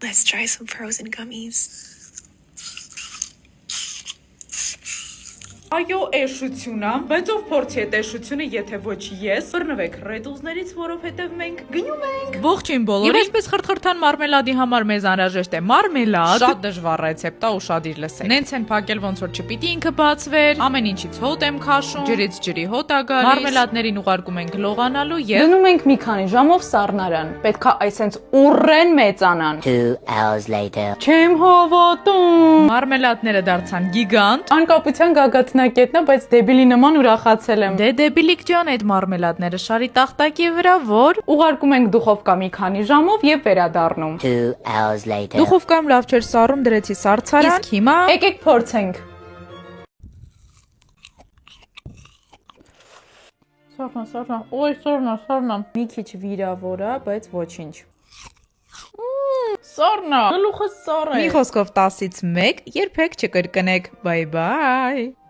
Let's try some frozen gummies. Այո, էշությունա, բայց ով փորձի այդ էշությունը, եթե ոչ ես, բռնվեք ռեդուզներից, որովհետև մենք գնում ենք։ Ողջույն բոլորին։ Եվ այսպես խրթխրթան մարմելադի համար մեզ անհրաժեշտ է մարմելադ։ Շատ դժվար ռեցեպտ է, ուշադիր լսեք։ Նենց են փակել, ոնց որ չպիտի ինքը բացվեր, ամեն ինչից հոտ եմ քաշում, ջրից ջրի հոտ է գալիս։ Մարմելադներին ուղարկում ենք լողանալու եւ Գնում ենք մի քանի ժամով սառնարան։ Պետքա այսենց ուռեն մեծանան։ 2 hours later. Չեմ հավատում։ մարմելադները դարձան գիգանտ։ Անկապության գագաթնակետն է, բայց դեբիլի նման ուրախացել եմ։ Դե դեբիլիկ ջան, այդ մարմելադները շարի տախտակի վրա, որ Ուղարկում ենք դուխովկա մի քանի ժամով եւ վերադառնում։ 2 hours later. դուխովկայում լավ չէր սառում, դրեցի սառցարան։ Իսկ հիմա Եկեք փորձենք։ Սառնա։ մի քիչ վիրավոր է, բայց ոչինչ։ Սառնա, գլուխը սառ է։ Մի խոսքով 10-ից 1, երբեք չկրկնեք։ Բայ բայ։